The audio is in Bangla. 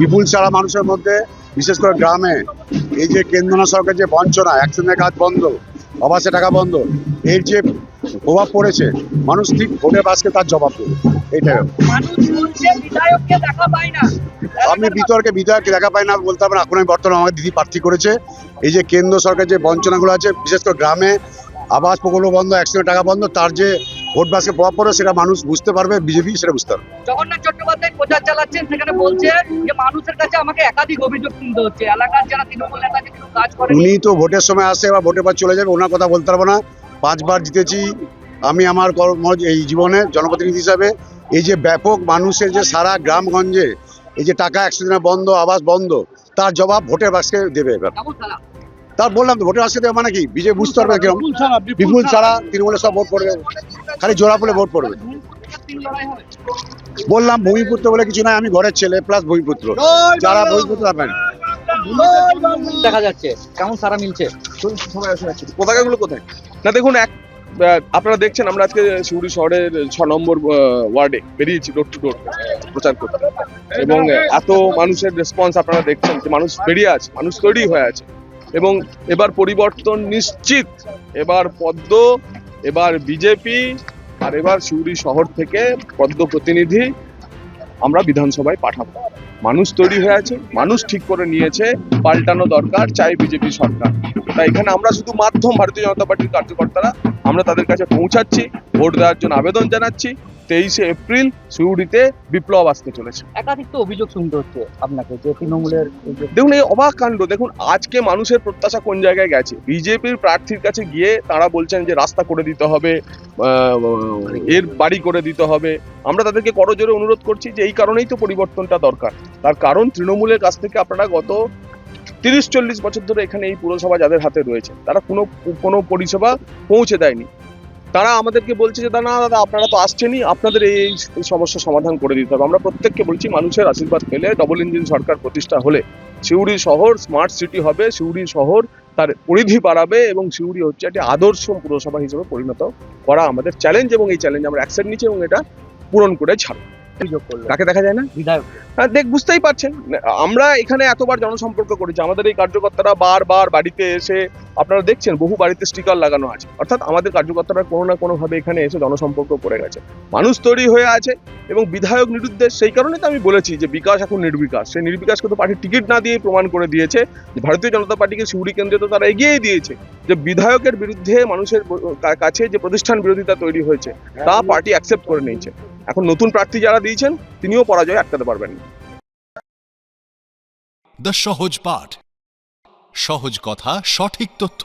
বিপুল সারা মানুষের মধ্যে, বিশেষ করে গ্রামে, এই যে কেন্দ্র সরকারের যে বঞ্চনা, অ্যাকশনের কাজ বন্ধ, আবাসে টাকা বন্ধ, এর যে প্রভাব পড়েছে, মানুষ ঠিক ভোটে বাসকে তার জবাব দেবে। এইটাই আমি বিধায়ককে দেখা পাই না বলতে হবে না। এখন আমি বর্তমানে আমাকে দিদি প্রার্থী করেছে। এই যে কেন্দ্র সরকার যে বঞ্চনাগুলো আছে, বিশেষ করে গ্রামে আবাস প্রকল্প বন্ধ, অ্যাকশনের টাকা বন্ধ, তার যে ভোট বাসকে প্রভাব পড়ে সেটা মানুষ বুঝতে পারবে, বিজেপি সেটা বুঝতে পারবে। জগন্নাথ চট্টোপাধ্যায় প্রচার চালাচ্ছেন, সেখানে বলছে যে মানুষের কাছে আমাকে একাধিক অভিযোগ শুনতে হচ্ছে, এলাকার যারা তৃণমূল নেতা যে কিছু কাজ করে। উনি তো ভোটের সময় আসে, আবার ভোটের পর চলে যাবে, ওনার কথা বলতে পারবো না। 5 বার জিতেছি আমি আমার এই জীবনে জনপ্রতিনিধি হিসাবে। এই যে ব্যাপক মানুষের যে সারা গ্রামগঞ্জে এই যে টাকা 100 দিনের বন্ধ, আবাস বন্ধ, তার জবাব ভোটের বাক্সে দেবে এবার। তার বললাম তো, ভোটের বাক্সে দেবে মানে কি, বিজেপি বুঝতে পারবে কিরকম। বিপুল ছাড়া তৃণমূলের সব ভোট পড়বে, খালি জোড়া পড়ে ভোট পড়বে। বললাম ভূমিপুত্র বলে কিছু নাই, আমি ঘরের ছেলে প্লাস ভূমিপুত্র, যারা ভূমিপুত্র পাবেন। দেখা যাচ্ছে কেমন সারা মিলছে। পতাকাগুলো কোথায়? না দেখুন, আপনারা দেখছেন আমরা আজকে সিউড়ি শহরের 6 নম্বর ওয়ার্ডে বেরিয়েছি ডোর টু ডোর প্রচার করতে, এবং এত মানুষের রেসপন্স আপনারা দেখছেন যে মানুষ বেরিয়ে আছে, মানুষ তৈরি হয়ে আছে, এবং এবার পরিবর্তন নিশ্চিত। এবার পদ্ম, এবার বিজেপি, আর এবার সিউড়ি শহর থেকে পদ্ম প্রতিনিধি আমরা বিধানসভায় পাঠাবো। মানুষ তৈরি হয়ে আছে, মানুষ ঠিক করে নিয়েছে পাল্টানো দরকার, চাই বিজেপি সরকার। তাই এখানে আমরা শুধু মাধ্যম, ভারতীয় জনতা পার্টির কার্যকর্তারা আমরা তাদের কাছে পৌঁছাচ্ছি, ভোট দেওয়ার জন্য আবেদন জানাচ্ছি। 23শে এপ্রিল সিউড়িতে বিপ্লব আসতে চলেছে। একাধিক তো অভিযোগ শুনতে হচ্ছে আপনাকে যে তৃণমূলের। দেখুন এই অবাক কাণ্ড, দেখুন আজকে মানুষের প্রত্যাশা কোন জায়গায় গেছে। বিজেপির প্রার্থীর কাছে গিয়ে তারা বলছেন যে রাস্তা করে দিতে হবে, এর বাড়ি করে দিতে হবে। আমরা তাদেরকে করজোরে অনুরোধ করছি যে এই কারণেই তো পরিবর্তনটা দরকার। তার কারণ তৃণমূলের কাছ থেকে আপনারা গত 30-40 বছর ধরে এখানে এই পুরসভা যাদের হাতে রয়েছে, তারা কোনো পরিষেবা পৌঁছে দেয়নি। তারা আমাদেরকে বলছে যে না দাদা, আপনারা তো আসছেনই, আপনাদের এই সমস্যার সমাধান করে দিতে হবে। আমরা প্রত্যেককে বলছি, মানুষের আশীর্বাদ পেলে, ডবল ইঞ্জিন সরকার প্রতিষ্ঠা হলে সিউড়ি শহর স্মার্ট সিটি হবে, সিউড়ি শহর তার পরিধি বাড়াবে, এবং সিউড়ি হচ্ছে একটি আদর্শ পুরসভা হিসেবে পরিণত করা আমাদের চ্যালেঞ্জ, এবং এই চ্যালেঞ্জ আমরা অ্যাকসেপ্ট নিচ্ছি এবং এটা পূরণ করে ছাড়ব। কাকে দেখা যায় না? বিধায়ক। হ্যাঁ, বুঝতেই পারছেন, আমরা এখানে এতবার জনসম্পর্ক করেছি, আমাদের এই কার্যকর্তারা বারবার বাড়িতে এসে, আপনারা দেখছেন বহু বাড়িতে স্টিকার লাগানো আছে, অর্থাৎ আমাদের কার্যকর্তারা কোনো না কোনো ভাবে এখানে এসে জনসম্পর্ক করে গেছে। মানুষ তৈরি হয়ে আছে, এবং বিধায়ক নিরুদ্দেশ। সেই কারণে তো আমি বলেছি যে বিকাশ এখন নির্বিকাশ। সেই নির্বিকাশকে তো পার্টির টিকিট না দিয়ে প্রমাণ করে দিয়েছে যে ভারতীয় জনতা পার্টিকে সিউড়ি কেন্দ্রে তো তারা এগিয়েই দিয়েছে, যে বিধায়কের বিরুদ্ধে মানুষের কাছে যে প্রতিষ্ঠান বিরোধিতা তৈরি হয়েছে তা পার্টি অ্যাকসেপ্ট করে নিয়েছে। এখন নতুন প্রার্থী যারা দিয়েছেন তিনিও পরাজয় আটকাতে পারবেন না। দ্য সহজ পাঠ, সহজ কথা, সঠিক তথ্য।